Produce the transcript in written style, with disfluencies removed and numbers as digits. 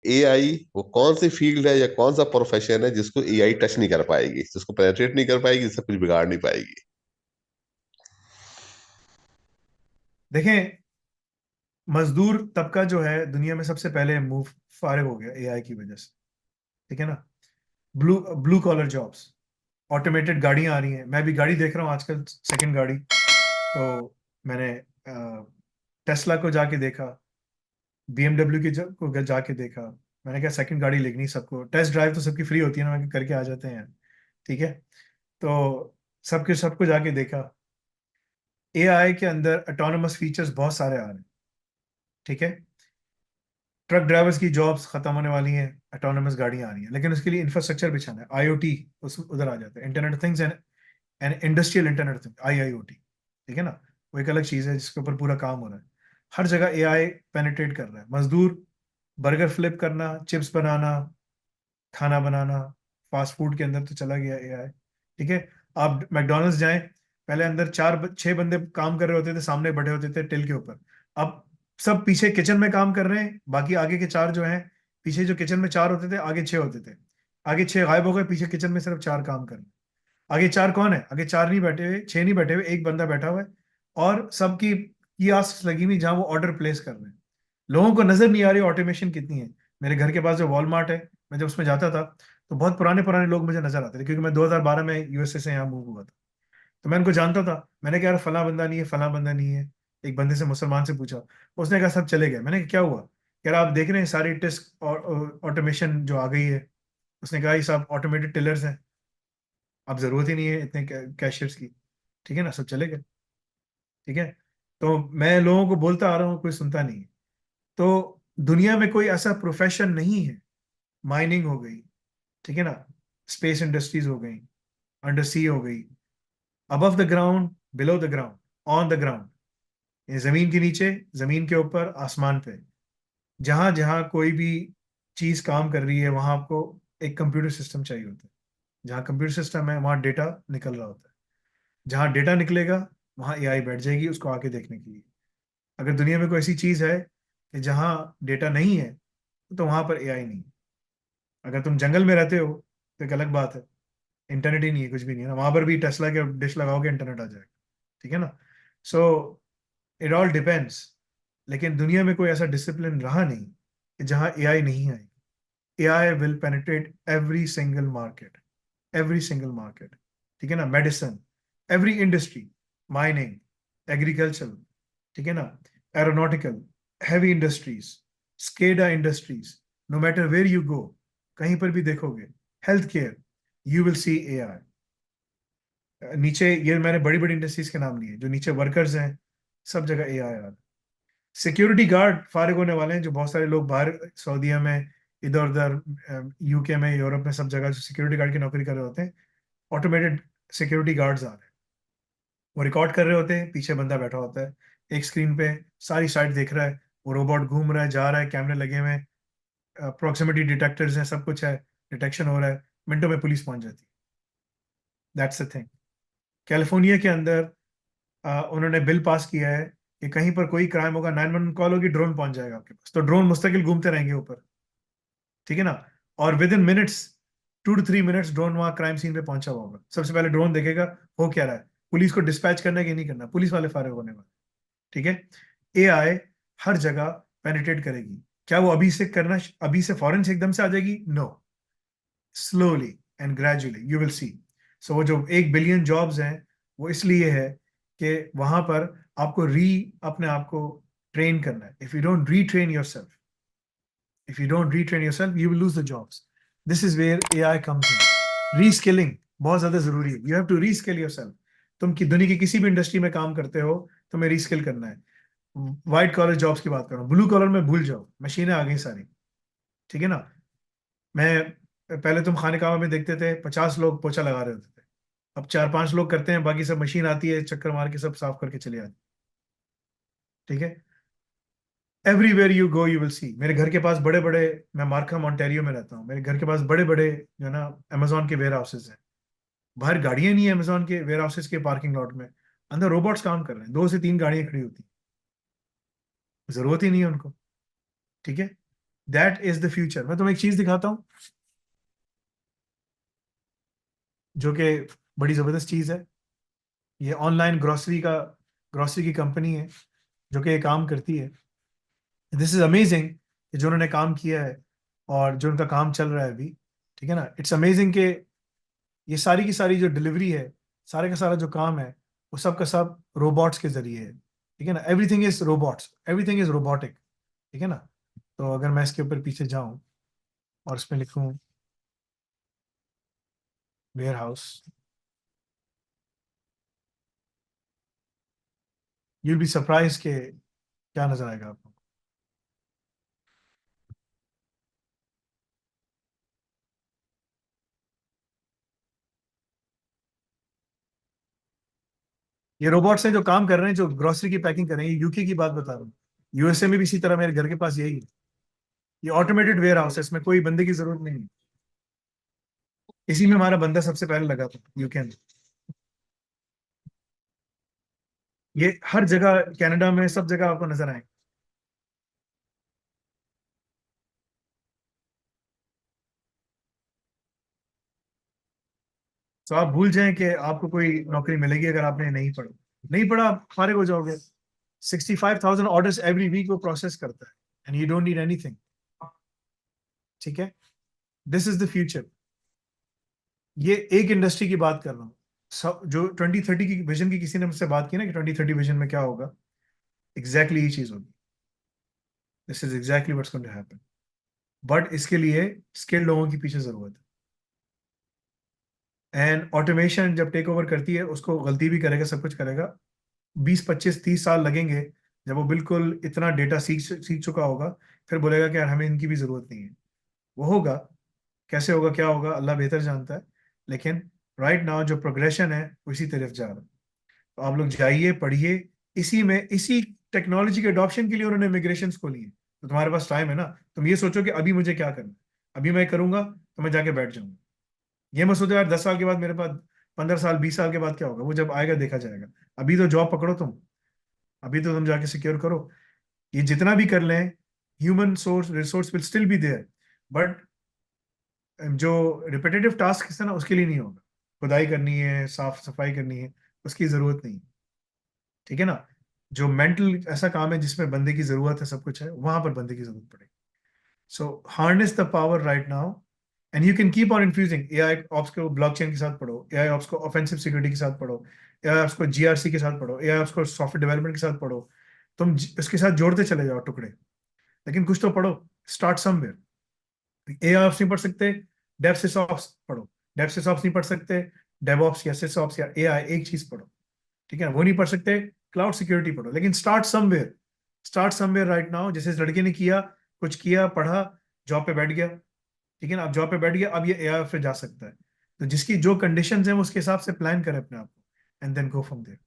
AI वो कौन सी field है या कौन सा प्रोफेशन है जिसको एआई टच नहीं कर पाएगी, जिसको पेनिट्रेट नहीं कर पाएगी, जिससे कुछ बिगाड़ नहीं पाएगी? देखें, मजदूर तबका जो है दुनिया में सबसे पहले मूव फारिग हो गया एआई की वजह से। ठीक है ना। Blue blue collar jobs, automated गाड़ियां आ रही हैं। मैं भी गाड़ी देख रहा हूँ आजकल, सेकंड गाड़ी। तो मैंने टेस्ला को जाके देखा, बीएमडब्ल्यू को जाके देखा। मैंने कहा सेकंड गाड़ी लेनी सबको, टेस्ट ड्राइव तो सबकी फ्री होती है ना, मैं करके आ जाते हैं। ठीक है। तो सबके सबको जाके देखा। एआई के अंदर ऑटोनोमस फीचर्स बहुत सारे आ रहे हैं। ठीक है। ट्रक ड्राइवर्स की जॉब्स खत्म होने वाली हैं, ऑटोनोमस गाड़ियां आ रही हैं, लेकिन उसके लिए इंफ्रास्ट्रक्चर बिछाना है, आईओटी उस उधर आ जाता है, internet things and and industrial internet things, IIoT. ठीक है ना। वो एक अलग चीज है जिसके ऊपर पूरा काम हो रहा है। हर जगह एआई पेनिट्रेट कर रहा है। मजदूर बर्गर फ्लिप करना, चिप्स बनाना, खाना बनाना, फास्ट फूड के अंदर तो चला गया एआई। ठीक है। आप मैकडोनल्ड्स जाएं, पहले अंदर छह बंदे काम कर रहे होते थे, सामने बैठे होते थे टिल के ऊपर। अब सब पीछे किचन में काम कर रहे हैं, बाकी आगे के चार जो हैं, पीछे जो किचन में चार होते थे आगे छह होते थे, आगे छह गायब हो गए, पीछे किचन में सिर्फ चार काम कर रहे हैं। आगे चार कौन है? आगे चार नहीं बैठे हुए, छह नहीं बैठे हुए, एक बंदा बैठा हुआ है। और सबकी कियास्क लगी हुई जहां वो ऑर्डर प्लेस कर रहे हैं। लोगों को नजर नहीं आ रही ऑटोमेशन कितनी है। मेरे घर के पास जो वॉलमार्ट है, मैं जब उसमें जाता था तो बहुत पुराने पुराने लोग मुझे नजर आते थे, क्योंकि मैं 2012 में यूएसए से यहाँ मूव हुआ था। तो मैं उनको जानता था। मैंने कहा यार फला बंदा नहीं है, फला बंदा नहीं है। एक बंदे से, मुसलमान से पूछा, उसने कहा सब चले गए। मैंने कहा क्या हुआ? यार आप देख रहे हैं सारी टेस्ट और ऑटोमेशन जो आ गई है। उसने कहा ये सब ऑटोमेटेड टेलर्स हैं, अब जरूरत ही नहीं है इतने कैशियर्स की। ठीक है ना, सब चले गए। ठीक है। तो मैं लोगों को बोलता आ रहा हूँ, कोई सुनता नहीं है। तो दुनिया में कोई ऐसा प्रोफेशन नहीं है। माइनिंग हो गई, ठीक है ना, स्पेस इंडस्ट्रीज हो गई, अंडर सी हो गई, above the ground, below the ground, on the ground, ये जमीन के नीचे, जमीन के ऊपर, आसमान पे, जहां जहां कोई भी चीज काम कर रही है वहां आपको एक कंप्यूटर सिस्टम चाहिए होता है। जहां कंप्यूटर सिस्टम है वहां डेटा निकल रहा होता है। जहां डेटा निकलेगा वहां एआई बैठ जाएगी उसको आके देखने के लिए। अगर दुनिया में कोई ऐसी चीज है कि जहां डेटा नहीं है, तो वहां पर एआई नहीं है। अगर तुम जंगल में रहते हो तो एक अलग बात है, इंटरनेट ही नहीं है, कुछ भी नहीं है ना, वहां पर भी टेस्ला के डिश लगाओगे इंटरनेट आ जाएगा। ठीक है ना। So it all depends. लेकिन दुनिया में कोई ऐसा डिसिप्लिन रहा नहीं कि जहां एआई नहीं आई। AI will penetrate every single market, every single market. ठीक है ना। Medicine, every industry, mining, agriculture, ठीक है ना, aeronautical, heavy industries, SCADA industries, no matter where you go, कहीं पर भी देखोगे, health care, you will see AI. नीचे ये मैंने बड़ी बड़ी इंडस्ट्रीज के नाम लिए, जो नीचे वर्कर्स हैं, सब जगह एआई आ रहा है। सिक्योरिटी गार्ड फारिग होने वाले हैं, जो बहुत सारे लोग बाहर सऊदीया में, इधर उधर, यूके में, यूरोप में, सब जगह जो सिक्योरिटी गार्ड की नौकरी कर रहे होते हैं, ऑटोमेटेड सिक्योरिटी गार्ड्स आ रहे हैं। वो रिकॉर्ड कर रहे होते हैं, पीछे बंदा बैठा होता है, एक स्क्रीन पे सारी साइट देख रहा है। वो रोबोट घूम रहा है, जा रहा है, कैमरे लगे हुए हैं, प्रॉक्सिमिटी डिटेक्टर्स हैं, सब कुछ है, डिटेक्शन हो रहा है, मिनटों में पुलिस पहुंच जाती है। That's the thing. कैलिफोर्निया के अंदर उन्होंने बिल पास किया है कि कहीं पर कोई क्राइम होगा, 911 कॉल होगी, ड्रोन पहुंच जाएगा आपके पास, तो ड्रोन मुस्तकिल घूमते रहेंगे ऊपर। ठीक है ना। और with in minutes, 2 to 3 minutes drone वहां क्राइम सीन पे पहुंचा हुआ होगा। सबसे पहले ड्रोन देखेगा हो क्या रहा है, पुलिस को डिस्पैच करना है कि नहीं करना, पुलिस वाले फारिग होने वाले। ठीक है। एआई हर जगह पेनिट्रेट करेगी। क्या वो अभी से करना, अभी से फौरन से एकदम से आ जाएगी? No. Slowly and gradually you will see. So वो जो 1 बिलियन जॉब्स हैं, वो इसलिए है कि वहां पर आपको अपने आप को ट्रेन करना है। If you don't retrain your self, if you don't retrain yourself you will lose the jobs. This is where AI comes in. Reskilling बहुत ज्यादा जरूरी है। You have to reskill yourself. तुम की दुनिया की किसी भी इंडस्ट्री में काम करते हो, तुम्हें रीस्किल करना है। व्हाइट कॉलर जॉब्स की बात कर रहा हूँ, ब्लू कॉलर में भूल जाओ, मशीनें आ गई सारी। ठीक है ना। मैं पहले तुम खाने कामा में देखते थे 50 लोग पोछा लगा रहे होते थे, अब 4-5 लोग करते हैं, बाकी सब मशीन आती है चक्कर मार के सब साफ करके चले जाती है। ठीक है। Everywhere you go you will सी। मेरे घर के पास बड़े बड़े, मैं मार्कहम ऑन्टेरियो में रहता हूँ, मेरे घर के पास बड़े बड़े जो है ना अमेजोन के वेयर हाउसेज हैं। बाहर गाड़ियां नहीं है अमेजोन के वेयर हाउसेज के पार्किंग लॉट में, अंदर रोबोट्स काम कर रहे हैं, 2 से 3 गाड़ियां खड़ी होती हैं, जरूरत ही नहीं है उनको। ठीक है। That is the future. मैं तुम्हें एक चीज दिखाता हूँ जो कि बड़ी जबरदस्त चीज है। ये ऑनलाइन ग्रोसरी की कंपनी है जो कि ये काम करती है। दिस इज अमेजिंग जो उन्होंने काम किया है और जो उनका काम चल रहा है अभी। ठीक है ना, इट्स अमेजिंग कि ये सारी की सारी जो डिलीवरी है, सारे का सारा जो काम है, वो सब का सब रोबोट्स के जरिए है। ठीक है ना, everything is robots, everything is robotic. ठीक है ना। तो अगर मैं इसके ऊपर पीछे जाऊं और इसमें लिखूं warehouse, you'll be surprise के क्या नजर आएगा आपको। ये रोबोट्स हैं जो काम कर रहे हैं, जो ग्रोसरी की पैकिंग कर रहे हैं। ये यूके की बात बता रहा हूँ। यूएसए में भी इसी तरह मेरे घर के पास यही है। ये ऑटोमेटेड वेयर हाउस है, इसमें कोई बंदे की जरूरत नहीं है। इसी में हमारा बंदा सबसे पहले लगा था यूके में। ये हर जगह कनाडा में सब जगह आपको नजर आएंगे। तो आप भूल जाएं कि आपको कोई नौकरी मिलेगी अगर आपने नहीं पढ़ा। नहीं पढ़ा, आप फारिग हो जाओगे। 65,000 ऑर्डर्स एवरी वीक वो प्रोसेस करता है, and you don't need anything. ठीक है, दिस इज द फ्यूचर। ये एक इंडस्ट्री की बात कर रहा हूँ। जो 2030 की विजन की किसी ने मुझसे बात की ना कि 2030 विजन में क्या होगा, एग्जैक्टली ये चीज होगी। This is exactly what's going to happen. But इसके लिए स्किल्ड लोगों की पीछे जरूरत है। एंड ऑटोमेशन जब टेक ओवर करती है, उसको गलती भी करेगा, सब कुछ करेगा। 20 25 30 साल लगेंगे जब वो बिल्कुल इतना डेटा सीख सीख चुका होगा। फिर बोलेगा कि यार हमें इनकी भी जरूरत नहीं है। वो होगा, कैसे होगा क्या होगा अल्लाह बेहतर जानता है। लेकिन राइट नाउ जो प्रोग्रेशन है वो इसी तरफ जा रहा है। तो आप लोग जाइए, पढ़िए। इसी में, इसी टेक्नोलॉजी के अडॉप्शन के लिए उन्होंने इमिग्रेशन खोली है। तो तुम्हारे पास टाइम है ना। तुम ये सोचो कि अभी मुझे क्या करना है, अभी मैं करूंगा तो मैं जाके बैठ जाऊंगा। ये मत सोचो यार 10 साल के बाद मेरे पास, 15 साल 20 साल के बाद क्या होगा, वो जब आएगा देखा जाएगा। अभी तो जॉब पकड़ो तुम, अभी तो तुम जाके सिक्योर करो। ये जितना भी कर लें, human source resource will still be there. But जो रिपीटेटिव टास्क है ना, उसके लिए नहीं होगा। खुदाई करनी है, साफ सफाई करनी है, उसकी जरूरत नहीं। ठीक है ना। जो मेंटल ऐसा काम है जिसमें बंदे की जरूरत है, सब कुछ है, वहां पर बंदे की जरूरत पड़ेगी। So harness the power right now, and you can keep on infusing. AI ops को ब्लॉकचेन के साथ पढ़ो, एआई ऑप्स को ऑफेंसिव सिक्योरिटी के साथ पढ़ो, एआई ऑप्स को जीआरसी के साथ पढ़ो, एआई ऑप्स को सॉफ्टवेयर डेवलपमेंट के साथ पढ़ो। तुम उसके साथ जोड़ते चले जाओ टुकड़े, लेकिन कुछ तो पढ़ो। Start somewhere. एआई ऑप्स नहीं पढ़ सकते, डेव सिसऑप्स पढ़ो। डेव सिसऑप्स नहीं पढ़ सकते, डेवऑप्स या सिसऑप्स या एआई एक चीज पढ़ो। ठीक है ना, वो नहीं पढ़ सकते, क्लाउड सिक्योरिटी पढ़ो। लेकिन start somewhere, start somewhere right now. जैसे इस लड़के ने किया, कुछ किया, पढ़ा, जॉब पे बैठ गया। ठीक है ना, अब जॉब पे बैठ गया, अब ये एआई पे जा सकता है। तो जिसकी जो कंडीशंस हैं वो उसके हिसाब से प्लान करे अपने आप को, and then go from there.